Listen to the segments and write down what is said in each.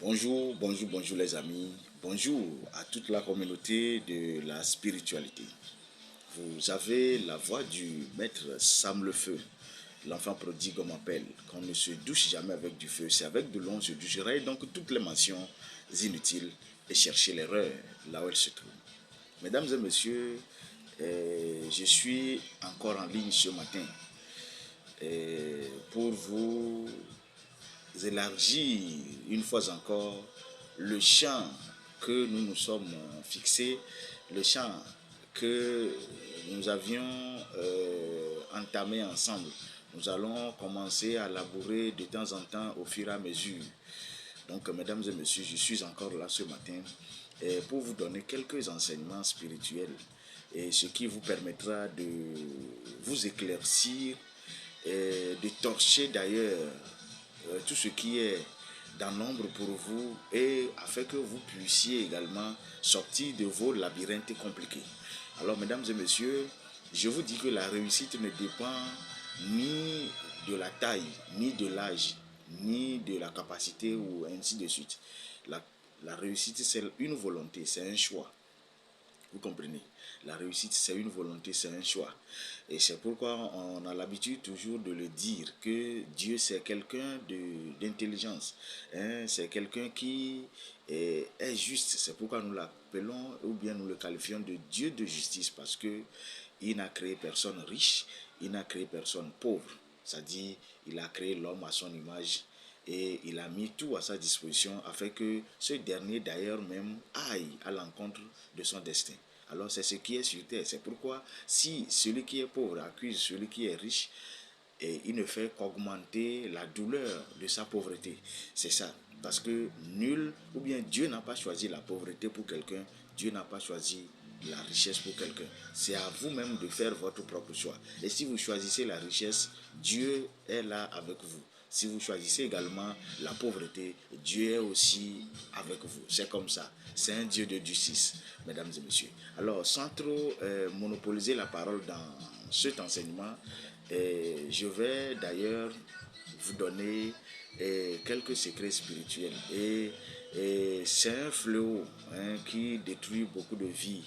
Bonjour, bonjour, bonjour les amis. Bonjour à toute la communauté de la spiritualité. Vous avez la voix du maître Sam le Feu. L'enfant prodigue, on m'appelle. Qu'on ne se douche jamais avec du feu. C'est avec de l'eau on se doucherait. Donc toutes les mentions inutiles et chercher l'erreur là où elle se trouve. Mesdames et messieurs, je suis encore en ligne ce matin pour vous élargir une fois encore le champ que nous nous sommes fixés, le champ que nous avions entamé ensemble. Nous allons commencer à labourer de temps en temps au fur et à mesure. Donc, mesdames et messieurs, je suis encore là ce matin pour vous donner quelques enseignements spirituels et ce qui vous permettra de vous éclaircir et de torcher d'ailleurs tout ce qui est dans l'ombre pour vous et afin que vous puissiez également sortir de vos labyrinthes compliqués. Alors, mesdames et messieurs, je vous dis que la réussite ne dépend ni de la taille, ni de l'âge, ni de la capacité ou ainsi de suite. La réussite, c'est une volonté, c'est un choix. Vous comprenez? La réussite, c'est une volonté, c'est un choix. Et c'est pourquoi on a l'habitude toujours de le dire que Dieu, c'est quelqu'un d'intelligence. Hein? C'est quelqu'un qui est juste. C'est pourquoi nous l'appelons ou bien nous le qualifions de Dieu de justice parce que il n'a créé personne riche, il n'a créé personne pauvre. C'est-à-dire, il a créé l'homme à son image et il a mis tout à sa disposition afin que ce dernier d'ailleurs même aille à l'encontre de son destin. Alors c'est ce qui est sur terre. C'est pourquoi si celui qui est pauvre accuse celui qui est riche, et il ne fait qu'augmenter la douleur de sa pauvreté. C'est ça. Parce que nul, ou bien Dieu n'a pas choisi la pauvreté pour quelqu'un, Dieu n'a pas choisi la richesse pour quelqu'un. C'est à vous-même de faire votre propre choix. Et si vous choisissez la richesse, Dieu est là avec vous. Si vous choisissez également la pauvreté, Dieu est aussi avec vous. C'est comme ça. C'est un Dieu de justice, mesdames et messieurs. Alors, sans trop monopoliser la parole dans cet enseignement, je vais d'ailleurs vous donner quelques secrets spirituels. Et c'est un fléau qui détruit beaucoup de vies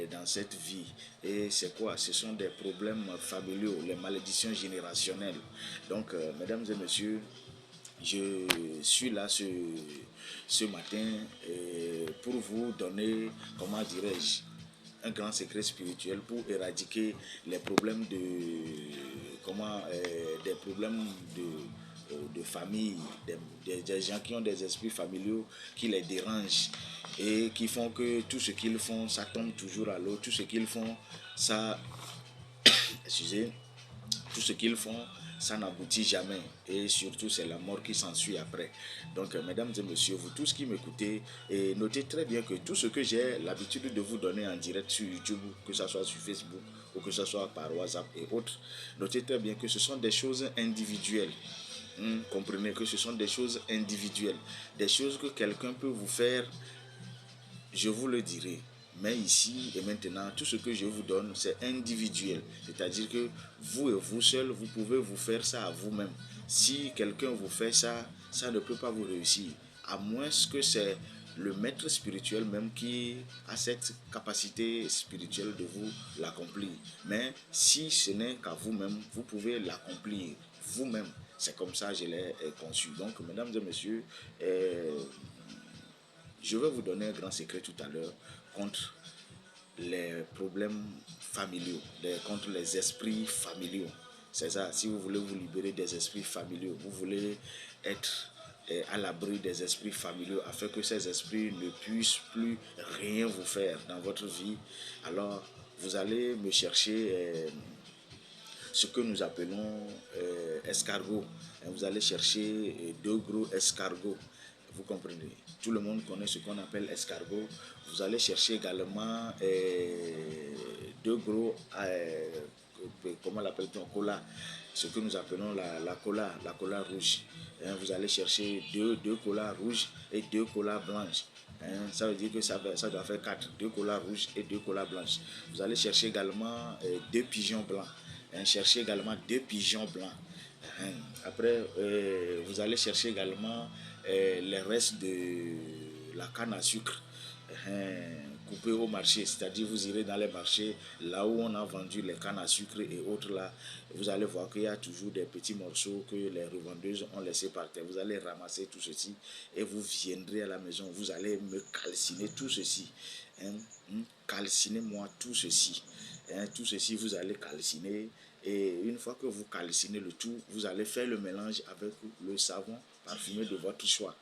dans cette vie. Et c'est quoi? Ce sont des problèmes familiaux, les malédictions générationnelles. Donc, mesdames et messieurs, je suis là ce matin pour vous donner, comment dirais-je, un grand secret spirituel pour éradiquer les problèmes des problèmes de famille, des gens qui ont des esprits familiaux qui les dérangent et qui font que tout ce qu'ils font, ça tombe toujours à l'eau, tout ce qu'ils font, ça, excusez, tout ce qu'ils font, ça n'aboutit jamais. Et surtout, c'est la mort qui s'ensuit après. Donc, mesdames et messieurs, vous tous qui m'écoutez, et notez très bien que tout ce que j'ai l'habitude de vous donner en direct sur YouTube, que ce soit sur Facebook ou que ce soit par WhatsApp et autres, notez très bien que ce sont des choses individuelles. Comprenez que ce sont des choses individuelles. Des choses que quelqu'un peut vous faire, je vous le dirai. Mais ici et maintenant, tout ce que je vous donne, c'est individuel. C'est-à-dire que vous et vous seul, vous pouvez vous faire ça à vous-même. Si quelqu'un vous fait ça, ça ne peut pas vous réussir. À moins que c'est le maître spirituel même qui a cette capacité spirituelle de vous l'accomplir. Mais si ce n'est qu'à vous-même, vous pouvez l'accomplir vous-même. C'est comme ça que je l'ai conçu. Donc, mesdames et messieurs, je vais vous donner un grand secret tout à l'heure contre les problèmes familiaux, contre les esprits familiaux. C'est ça, si vous voulez vous libérer des esprits familiaux, vous voulez être à l'abri des esprits familiaux afin que ces esprits ne puissent plus rien vous faire dans votre vie, alors vous allez me chercher ce que nous appelons escargot. Vous allez chercher deux gros escargots. Vous comprenez? Tout le monde connaît ce qu'on appelle escargot. Vous allez chercher également deux gros, comment l'appelle-t-on, cola. Ce que nous appelons la cola rouge. Vous allez chercher deux colas rouges et deux colas blanches. Ça veut dire que ça doit faire 4. Deux colas rouges et deux colas blanches. Vous allez chercher également deux pigeons blancs. Cherchez également deux pigeons blancs. Après, vous allez chercher également les restes de la canne à sucre coupée au marché. C'est-à-dire, vous irez dans les marchés, là où on a vendu les cannes à sucre et autres là, vous allez voir qu'il y a toujours des petits morceaux que les revendeuses ont laissés par terre. Vous allez ramasser tout ceci et vous viendrez à la maison. Vous allez me calciner tout ceci. Calcinez-moi tout ceci. Tout ceci, vous allez calciner. Et une fois que vous calcinez le tout, vous allez faire le mélange avec le savon parfumé de votre choix.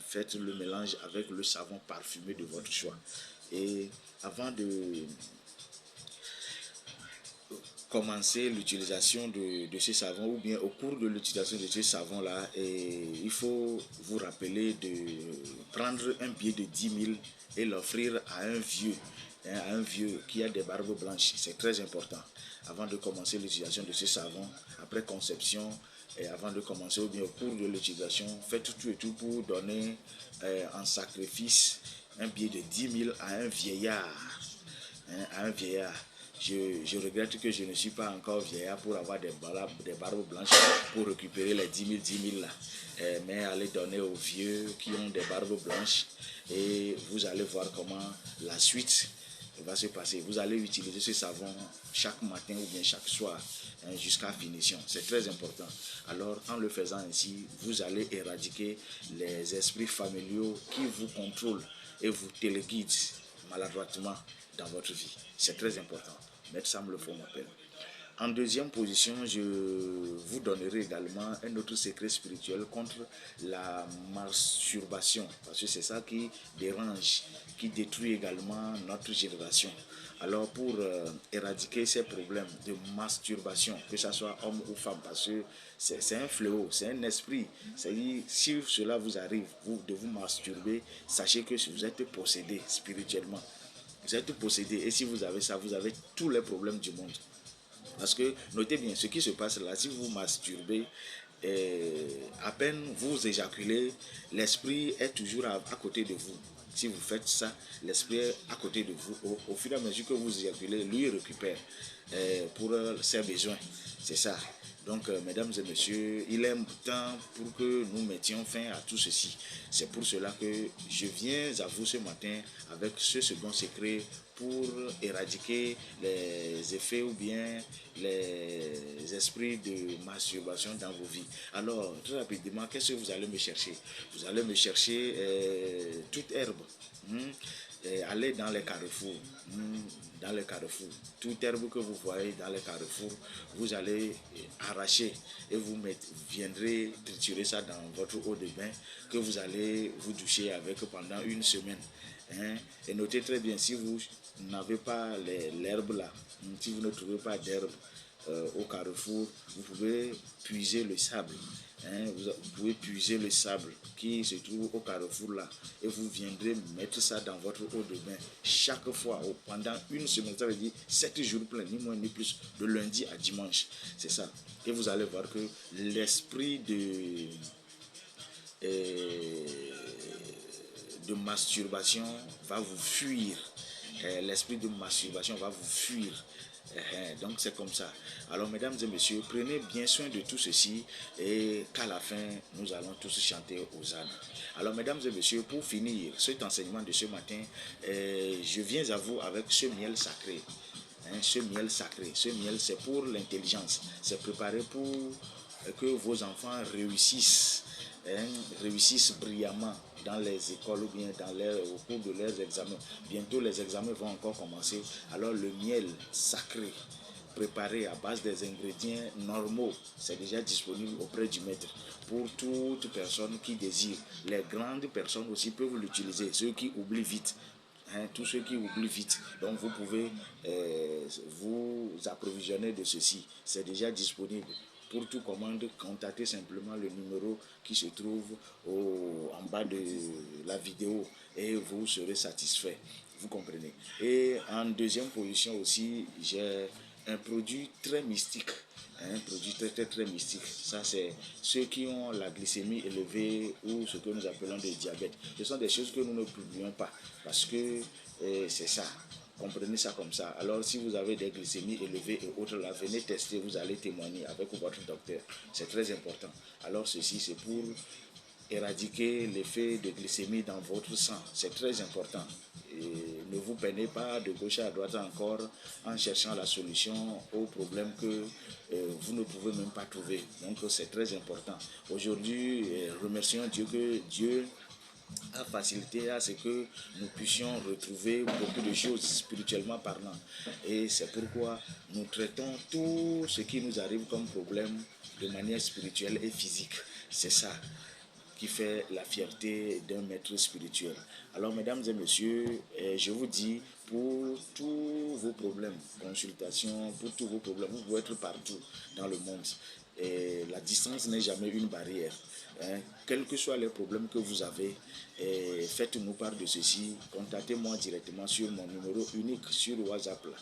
Faites le mélange avec le savon parfumé de votre choix. Et avant de commencer l'utilisation de ce savon ou bien au cours de l'utilisation de ce savon là, il faut vous rappeler de prendre un billet de 10 000 et l'offrir à un vieux qui a des barbes blanches. C'est très important. Avant de commencer l'utilisation de ce savon, après conception et avant de commencer ou bien au cours de l'utilisation, faites tout et tout pour donner en sacrifice un billet de 10 000 à un vieillard. À un vieillard. Je regrette que je ne suis pas encore vieillard pour avoir des barbes blanches pour récupérer les 10 000 là. Mais allez donner aux vieux qui ont des barbes blanches et vous allez voir comment la suite va se passer. Vous allez utiliser ce savon chaque matin ou bien chaque soir jusqu'à finition. C'est très important. Alors, en le faisant ainsi, vous allez éradiquer les esprits familiaux qui vous contrôlent et vous téléguident maladroitement dans votre vie. C'est très important. Maître Sam Le Faux m'appelle. En deuxième position, je vous donnerai également un autre secret spirituel contre la masturbation, parce que c'est ça qui dérange, qui détruit également notre génération. Alors pour éradiquer ces problèmes de masturbation, que ce soit homme ou femme, parce que c'est un fléau, c'est un esprit. C'est-à-dire, si cela vous arrive, de vous masturber, sachez que vous êtes possédé spirituellement. Vous êtes possédé et si vous avez ça, vous avez tous les problèmes du monde. Parce que notez bien, ce qui se passe là, si vous masturbez, à peine vous éjaculez, l'esprit est toujours à côté de vous. Si vous faites ça, l'esprit est à côté de vous. Au fur et à mesure que vous éjaculez, lui récupère pour ses besoins. C'est ça. Donc, mesdames et messieurs, il est temps pour que nous mettions fin à tout ceci. C'est pour cela que je viens à vous ce matin avec ce second secret pour éradiquer les effets ou bien les esprits de masturbation dans vos vies. Alors, très rapidement, qu'est-ce que vous allez me chercher? Vous allez me chercher toute herbe. Allez dans les carrefours, dans les carrefours, toute herbe que vous voyez dans les carrefours, vous allez arracher et vous viendrez triturer ça dans votre eau de bain que vous allez vous doucher avec pendant une semaine. Et notez très bien, si vous n'avez pas l'herbe là, si vous ne trouvez pas d'herbe au carrefour, vous pouvez puiser le sable. Vous pouvez puiser le sable qui se trouve au carrefour là et vous viendrez mettre ça dans votre eau de bain chaque fois pendant une semaine. Ça veut dire 7 jours pleins, ni moins ni plus, de lundi à dimanche. C'est ça. Et vous allez voir que l'esprit de masturbation va vous fuir. L'esprit de masturbation va vous fuir. Donc c'est comme ça. Alors mesdames et messieurs, prenez bien soin de tout ceci et qu'à la fin, nous allons tous chanter Hosanna. Alors mesdames et messieurs, pour finir cet enseignement de ce matin, je viens à vous avec ce miel sacré. Ce miel sacré, ce miel c'est pour l'intelligence. C'est préparé pour que vos enfants réussissent brillamment dans les écoles ou bien au cours de leurs examens. Bientôt les examens vont encore commencer. Alors le miel sacré préparé à base des ingrédients normaux, c'est déjà disponible auprès du maître pour toute personne qui désire. Les grandes personnes aussi peuvent l'utiliser, ceux qui oublient vite. Tous ceux qui oublient vite. Donc vous pouvez vous approvisionner de ceci. C'est déjà disponible. Pour toute commande, contactez simplement le numéro qui se trouve en bas de la vidéo et vous serez satisfait. Vous comprenez. Et en deuxième position aussi, j'ai un produit très mystique. Un produit très mystique. Ça, c'est ceux qui ont la glycémie élevée ou ce que nous appelons le diabète. Ce sont des choses que nous ne publions pas parce que c'est ça. Comprenez ça comme ça. Alors, si vous avez des glycémies élevées et autres, là, venez tester, vous allez témoigner avec votre docteur. C'est très important. Alors, ceci, c'est pour éradiquer l'effet de glycémie dans votre sang. C'est très important. Et ne vous peinez pas de gauche à droite encore en cherchant la solution aux problèmes que vous ne pouvez même pas trouver. Donc c'est très important. Aujourd'hui, remercions Dieu que Dieu a facilité à ce que nous puissions retrouver beaucoup de choses spirituellement parlant. Et c'est pourquoi nous traitons tout ce qui nous arrive comme problème de manière spirituelle et physique. C'est ça qui fait la fierté d'un maître spirituel. Alors, mesdames et messieurs, je vous dis, pour tous vos problèmes, consultation, pour tous vos problèmes, vous pouvez être partout dans le monde. Et la distance n'est jamais une barrière. Hein. Quels que soient les problèmes que vous avez, faites-nous part de ceci. Contactez-moi directement sur mon numéro unique sur WhatsApp. Là.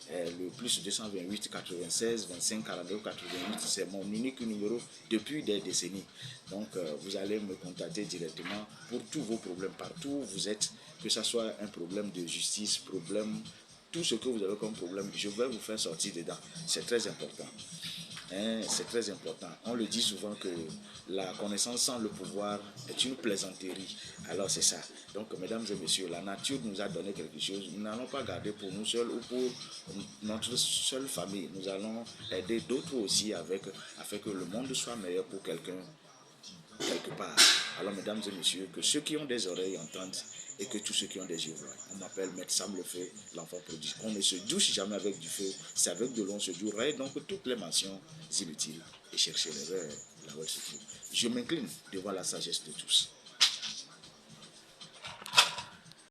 Le plus 228 96 25 42 88, c'est mon unique numéro depuis des décennies. Donc vous allez me contacter directement pour tous vos problèmes, partout où vous êtes, que ce soit un problème de justice, problème, tout ce que vous avez comme problème, je vais vous faire sortir dedans. C'est très important. Hein, c'est très important. On le dit souvent que la connaissance sans le pouvoir est une plaisanterie. Alors c'est ça. Donc mesdames et messieurs, la nature nous a donné quelque chose. Nous n'allons pas garder pour nous seuls ou pour notre seule famille. Nous allons aider d'autres aussi afin que le monde soit meilleur pour quelqu'un quelque part. Alors mesdames et messieurs, que ceux qui ont des oreilles entendent et que tous ceux qui ont des yeux voient. On m'appelle Maître Sam le feu, l'enfant prodige. On ne se douche jamais avec du feu, c'est avec de l'eau on se doucherait. Donc toutes les mentions inutiles et chercher l'erreur là où elle se trouve. Je m'incline devant la sagesse de tous.